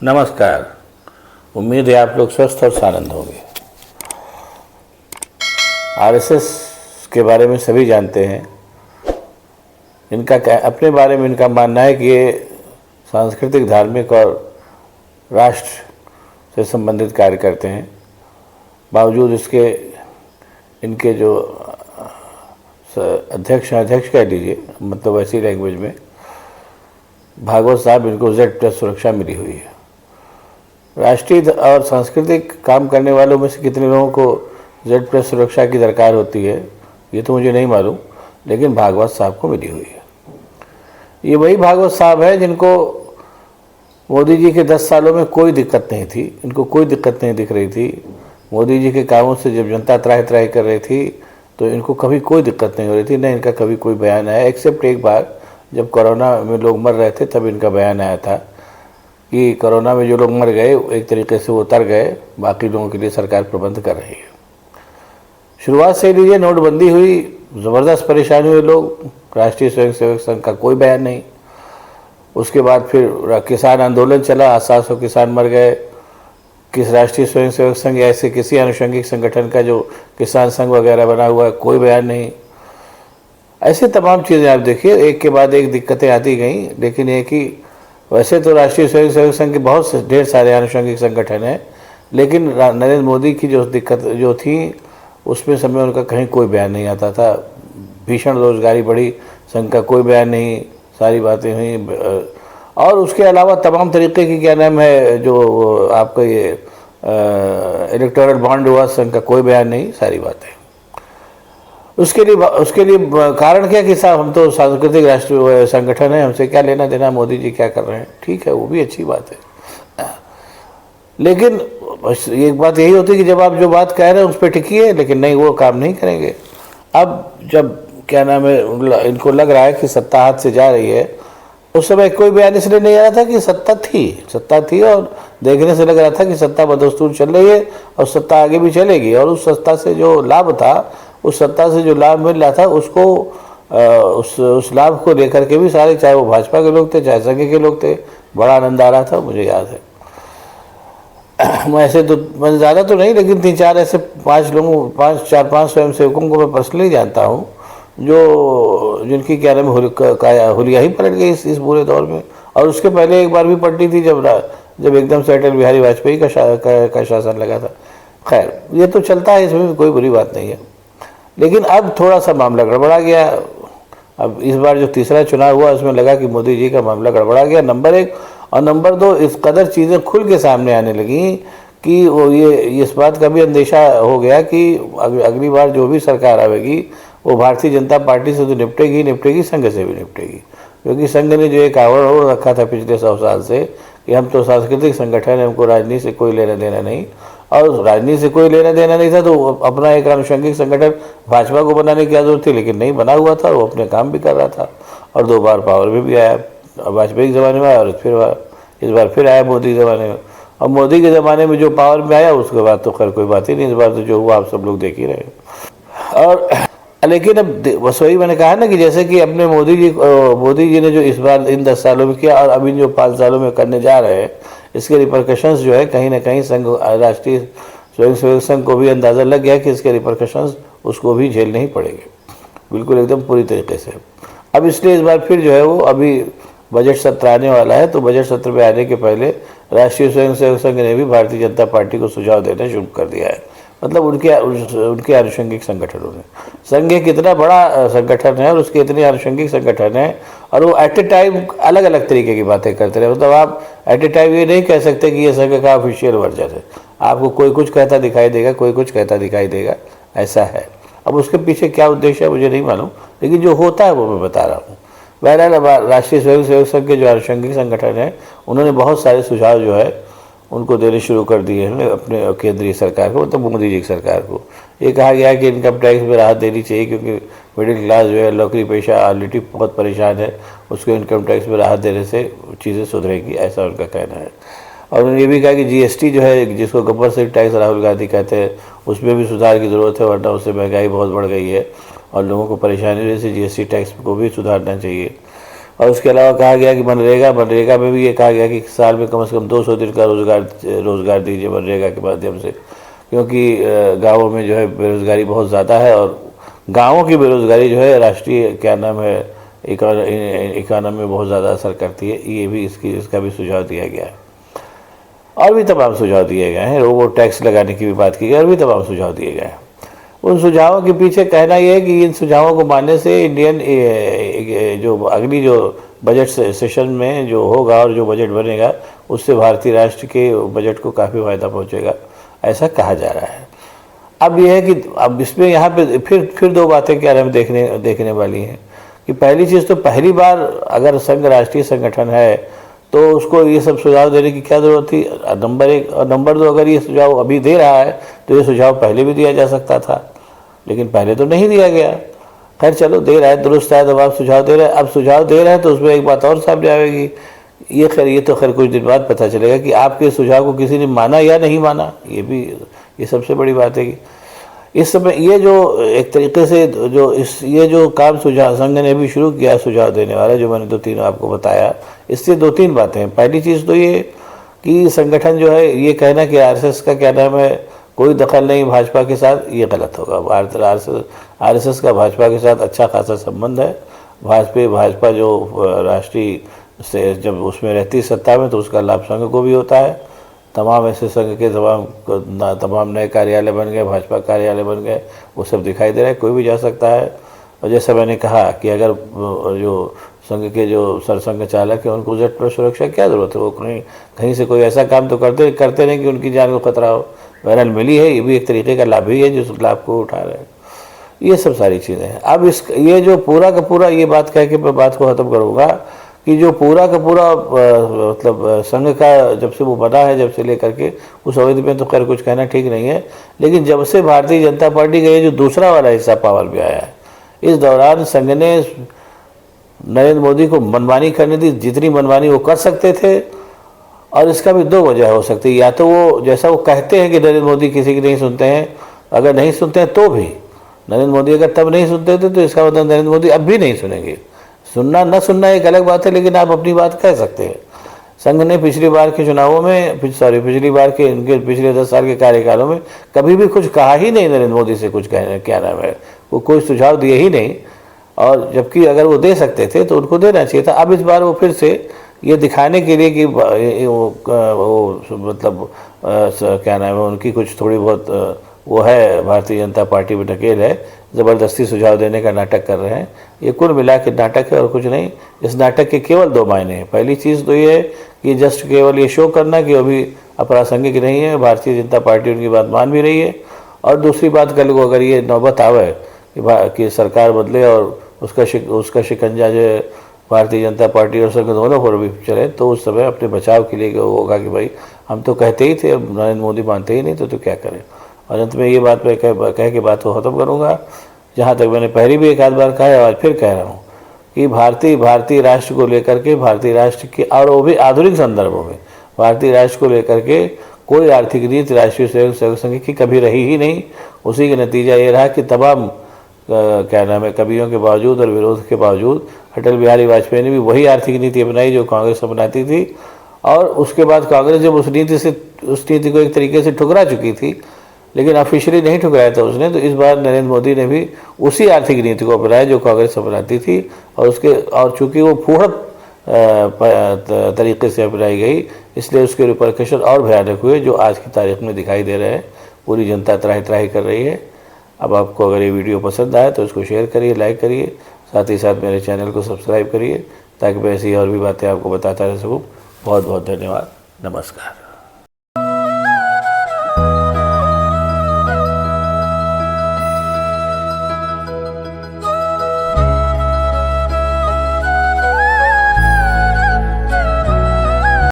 नमस्कार। उम्मीद है आप लोग स्वस्थ और सानंद होंगे। आरएसएस के बारे में सभी जानते हैं। इनका अपने बारे में इनका मानना है कि ये सांस्कृतिक, धार्मिक और राष्ट्र से संबंधित कार्य करते हैं। बावजूद इसके इनके जो अध्यक्ष कह लीजिए, मतलब ऐसी लैंग्वेज में, भागवत साहब, इनको Z+ सुरक्षा मिली हुई है। राष्ट्रीय और सांस्कृतिक काम करने वालों में से कितने लोगों को Z+ सुरक्षा की दरकार होती है ये तो मुझे नहीं मालूम, लेकिन भागवत साहब को मिली हुई है। ये वही भागवत साहब है जिनको मोदी जी के 10 सालों में कोई दिक्कत नहीं थी। इनको कोई दिक्कत नहीं दिख रही थी। मोदी जी के कामों से जब जनता त्राही त्राही कर रही थी तो इनको कभी कोई दिक्कत नहीं हो रही थी। न इनका कभी कोई बयान आया, एक्सेप्ट एक बार जब कोरोना में लोग मर रहे थे तब इनका बयान आया था कि कोरोना में जो लोग मर गए एक तरीके से वो उतर गए, बाकी लोगों के लिए सरकार प्रबंध कर रही है। शुरुआत से लीजिए, नोटबंदी हुई, ज़बरदस्त परेशानी हुए लोग, राष्ट्रीय स्वयंसेवक संघ का कोई बयान नहीं। उसके बाद फिर किसान आंदोलन चला, 700 किसान मर गए। किस राष्ट्रीय स्वयंसेवक संघ या ऐसे किसी आनुषंगिक संगठन का जो किसान संघ वगैरह बना हुआ है, कोई बयान नहीं। ऐसे तमाम चीज़ें आप देखिए, एक के बाद एक दिक्कतें आती गई। लेकिन एक ही, वैसे तो राष्ट्रीय स्वयंसेवक संघ के बहुत से ढेर सारे आनुषंगिक संगठन हैं, लेकिन नरेंद्र मोदी की जो दिक्कत जो थी उसमें समय उनका कहीं कोई बयान नहीं आता था। भीषण रोजगारी बढ़ी, संघ का कोई बयान नहीं, सारी बातें हुई। और उसके अलावा तमाम तरीके की, क्या नाम है, जो आपका ये इलेक्टोरल बॉन्ड हुआ, संघ का कोई बयान नहीं, सारी बातें। उसके लिए कारण क्या कि साहब हम तो सांस्कृतिक राष्ट्रीय संगठन है, हमसे क्या लेना देना मोदी जी क्या कर रहे हैं। ठीक है, वो भी अच्छी बात है, लेकिन एक बात यही होती है कि जब आप जो बात कह रहे हैं उस पर टिकिए, लेकिन नहीं, वो काम नहीं करेंगे। अब जब, क्या नाम है, इनको लग रहा है कि सत्ता हाथ से जा रही है, उस समय कोई बयान इसलिए नहीं आ रहा था कि सत्ता थी और देखने से लग रहा था कि सत्ता बदस्तूर चल रही है और सत्ता आगे भी चलेगी। और उस सत्ता से जो लाभ था, उस सत्ता से जो लाभ मिल रहा था उसको उस लाभ को लेकर के भी सारे, चाहे वो भाजपा के लोग थे चाहे संघ के लोग थे, बड़ा आनंद आ रहा था। मुझे याद है, मैं ऐसे तो मैं ज़्यादा तो नहीं, लेकिन 3-4 ऐसे 5 स्वयंसेवकों को मैं पर्सनली जानता हूँ जिनकी, क्या नाम, हुलिया ही पलट गई इस बुरे दौर में। और उसके पहले एक बार भी पलटी थी जब एकदम से अटल बिहारी वाजपेयी का शासन लगा था। खैर, ये तो चलता है, इसमें कोई बुरी बात नहीं है। लेकिन अब थोड़ा सा मामला गड़बड़ा गया। अब इस बार जो तीसरा चुनाव हुआ उसमें लगा कि मोदी जी का मामला गड़बड़ा गया, नंबर 1। और नंबर 2, इस कदर चीज़ें खुल के सामने आने लगी कि वो ये इस बात का भी अंदेशा हो गया कि अगली बार जो भी सरकार आएगी वो भारतीय जनता पार्टी से तो निपटेगी, संघ से भी निपटेगी। क्योंकि संघ ने जो एक आवरण ओढ़ रखा था पिछले 100 साल से कि हम तो सांस्कृतिक संगठन है, हमको राजनीति से कोई लेना देना नहीं, और राजनीति से कोई लेना देना नहीं था तो अपना एक आनुषंगिक संगठन भाजपा को बनाने की क्या जरूरत थी। लेकिन नहीं बना हुआ था, वो अपने काम भी कर रहा था और 2 बार पावर में भी आया, वाजपेयी के ज़माने में आया और इस बार फिर आया मोदी के ज़माने में। और मोदी के ज़माने में जो पावर में आया उसके बाद तो खैर कोई बात ही नहीं। इस बार तो जो हुआ आप सब लोग देख ही रहे। और लेकिन अब बस वही मैंने कहा ना कि जैसे कि अपने मोदी जी ने जो इस बार इन 10 सालों में किया और अभी जो 5 सालों में करने जा रहे हैं, इसके रिपरकशंस जो है कहीं ना कहीं संघ, राष्ट्रीय स्वयंसेवक संघ को भी अंदाज़ा लग गया कि इसके रिपरकशंस उसको भी झेलने ही पड़ेंगे, बिल्कुल एकदम पूरी तरीके से। अब इसलिए इस बार फिर जो है वो, अभी बजट सत्र आने वाला है, तो बजट सत्र में आने के पहले राष्ट्रीय स्वयंसेवक संघ ने भी भारतीय जनता पार्टी को सुझाव देना शुरू कर दिया है। मतलब उनके आनुषंगिक संगठनों ने। संघ एक इतना बड़ा संगठन है और उसके इतने आनुषंगिक संगठन हैं और वो एट ए टाइम अलग अलग तरीके की बातें करते रहे। मतलब आप एट ए टाइम ये नहीं कह सकते कि ये संघ का ऑफिशियल वर्जन है। आपको कोई कुछ कहता दिखाई देगा, कोई कुछ कहता दिखाई देगा, ऐसा है। अब उसके पीछे क्या उद्देश्य है मुझे नहीं मालूम, लेकिन जो होता है वो मैं बता रहा हूँ। बहरहाल, राष्ट्रीय स्वयंसेवक संघ के जो आनुषंगिक संगठन हैं उन्होंने बहुत सारे सुझाव जो है उनको देने शुरू कर दिए हैं अपने केंद्रीय सरकार को, मतलब मोदी जी की सरकार को। ये कहा गया है कि इनकम टैक्स में राहत देनी चाहिए क्योंकि मिडिल क्लास जो है, नौकरी पेशा ऑलरेडी बहुत परेशान है, उसको इनकम टैक्स में राहत देने से चीज़ें सुधरेगी, ऐसा उनका कहना है। और उन्होंने ये भी कहा कि जीएसटी जो है, जिसको कंपल्सरी टैक्स राहुल गांधी कहते हैं, उसमें भी सुधार की ज़रूरत है, वरना उससे महंगाई बहुत बढ़ गई है और लोगों को परेशानी होने से जीएसटी टैक्स को भी सुधारना चाहिए। और उसके अलावा कहा गया कि मनरेगा में भी ये कहा गया कि साल में कम से कम 200 दिन का रोज़गार दीजिए मनरेगा के माध्यम से, क्योंकि गाँवों में जो है बेरोज़गारी बहुत ज़्यादा है और गाँवों की बेरोज़गारी जो है राष्ट्रीय क्या नाम है इकोनॉमी में बहुत ज़्यादा असर करती है। ये भी इसका भी सुझाव दिया गया है और भी तमाम सुझाव दिए गए हैं। रोबोट टैक्स लगाने की भी बात की गई और भी तमाम सुझाव दिए गए हैं। उन सुझावों के पीछे कहना यह है कि इन सुझावों को मानने से इंडियन जो अगली जो बजट सेशन में जो होगा और जो बजट बनेगा उससे भारतीय राष्ट्र के बजट को काफ़ी फायदा पहुंचेगा, ऐसा कहा जा रहा है। अब यह है कि अब इसमें यहाँ पे फिर दो बातें क्या हमें देखने वाली हैं कि पहली चीज़ तो पहली बार अगर संघ राष्ट्रीय संगठन है तो उसको ये सब सुझाव देने की क्या ज़रूरत थी, नंबर एक। और नंबर दो, अगर ये सुझाव अभी दे रहा है तो ये सुझाव पहले भी दिया जा सकता था, लेकिन पहले तो नहीं दिया गया। खैर चलो, दे रहा है, दुरुस्त है, तो आप सुझाव दे रहे हैं। अब सुझाव दे रहे हैं तो उसमें एक बात और सामने आएगी, ये तो खैर कुछ दिन बाद पता चलेगा कि आपके सुझाव को किसी ने माना या नहीं माना। ये सबसे बड़ी बात है कि इस समय ये जो एक तरीके से ये जो काम सुझाव संघ ने भी शुरू किया सुझाव देने वाला, जो मैंने 2-3 आपको बताया, इससे 2-3 बातें हैं। पहली चीज़ तो ये कि संगठन जो है ये कहना कि आरएसएस का क्या नाम है कोई दखल नहीं भाजपा के साथ, ये गलत होगा। आरएसएस का भाजपा के साथ अच्छा खासा संबंध है। भाजपा जो राष्ट्रीय से जब उसमें रहती सत्ता में तो उसका लाभ संघ को भी होता है। तमाम ऐसे संघ के तमाम नए कार्यालय बन गए, भाजपा कार्यालय बन गए, वो सब दिखाई दे रहा है, कोई भी जा सकता है। और जैसा मैंने कहा कि अगर जो संघ के जो सरसंघ चालक है उनको जेट पर सुरक्षा क्या ज़रूरत है, वो कहीं से कोई ऐसा काम तो करते नहीं कि उनकी जान को खतरा हो। बहरहाल मिली है, ये भी एक तरीके का लाभ ही है जिस लाभ को उठा रहे हैं। ये सब सारी चीज़ें हैं। अब ये जो पूरा का पूरा ये बात कह के मैं बात को ख़त्म करूँगा कि जो पूरा का पूरा मतलब संघ का जब से वो बना है, जब से लेकर के उस अवधि में तो खैर कुछ कहना ठीक नहीं है, लेकिन जब से भारतीय जनता पार्टी का ये जो दूसरा वाला हिस्सा पावर में आया है, इस दौरान संघ ने नरेंद्र मोदी को मनमानी करने दी, जितनी मनमानी वो कर सकते थे। और इसका भी 2 वजह हो सकती है, या तो वो जैसा वो कहते हैं कि नरेंद्र मोदी किसी की नहीं सुनते हैं, अगर नहीं सुनते हैं तो भी नरेंद्र मोदी अगर तब नहीं सुनते थे तो इसका मतलब नरेंद्र मोदी अब भी नहीं सुनेंगे। सुनना न सुनना एक अलग बात है, लेकिन आप अपनी बात कह सकते हैं। संघ ने पिछली बार के चुनावों में पिछली बार के इनके पिछले 10 साल के कार्यकालों में कभी भी कुछ कहा ही नहीं नरेंद्र मोदी से, कुछ कहने क्या नाम है वो कोई सुझाव दिए ही नहीं। और जबकि अगर वो दे सकते थे तो उनको देना चाहिए था। अब इस बार वो फिर से ये दिखाने के लिए कि वो मतलब क्या नाम है उनकी कुछ थोड़ी बहुत वो है, भारतीय जनता पार्टी में ढकेल है, ज़बरदस्ती सुझाव देने का नाटक कर रहे हैं। ये कुल मिला के नाटक है और कुछ नहीं। इस नाटक के केवल 2 मायने हैं। पहली चीज़ तो ये है कि जस्ट केवल ये शो करना कि अभी अप्रासंगिक नहीं है, भारतीय जनता पार्टी उनकी बात मान भी रही है। और दूसरी बात, कल को अगर ये नौबत आवे कि सरकार बदले और उसका शिकंजा जो है भारतीय जनता पार्टी और संघ दोनों पर भी चले, तो उस समय अपने बचाव के लिए होगा कि भाई हम तो कहते ही थे, अब नरेंद्र मोदी मानते ही नहीं तो क्या करें। और अंत में ये बात मैं कह के बात को ख़त्म करूँगा। जहाँ तक मैंने पहले भी एक आध बार कहा है, आज फिर कह रहा हूँ कि भारतीय राष्ट्र को लेकर के, भारतीय राष्ट्र के और वो भी आधुनिक संदर्भों में भारतीय राष्ट्र को लेकर के कोई आर्थिक नीति राष्ट्रीय स्वयं संघ की कभी रही ही नहीं। उसी का नतीजा ये रहा कि तमाम क्या नाम है कमियों के बावजूद और विरोध के बावजूद अटल बिहारी वाजपेयी ने भी वही आर्थिक नीति अपनाई जो कांग्रेस अपनाती थी। और उसके बाद कांग्रेस जब उस नीति को एक तरीके से ठुकरा चुकी थी, लेकिन ऑफिशियली नहीं ठुकराया था उसने, तो इस बार नरेंद्र मोदी ने भी उसी आर्थिक नीति को अपनाया जो कांग्रेस अपनाती थी। और चूँकि वो फूहड़ तरीके से अपनाई गई, इसलिए उसके रिपरकशन और भयानक हुए जो आज की तारीख में दिखाई दे रहे हैं। पूरी जनता त्राही त्राही कर रही है। अब आपको अगर ये वीडियो पसंद आए तो इसको शेयर करिए, लाइक करिए, साथ ही साथ मेरे चैनल को सब्सक्राइब करिए ताकि मैं ऐसी और भी बातें आपको बताता रह सकूँ। बहुत बहुत धन्यवाद। नमस्कार।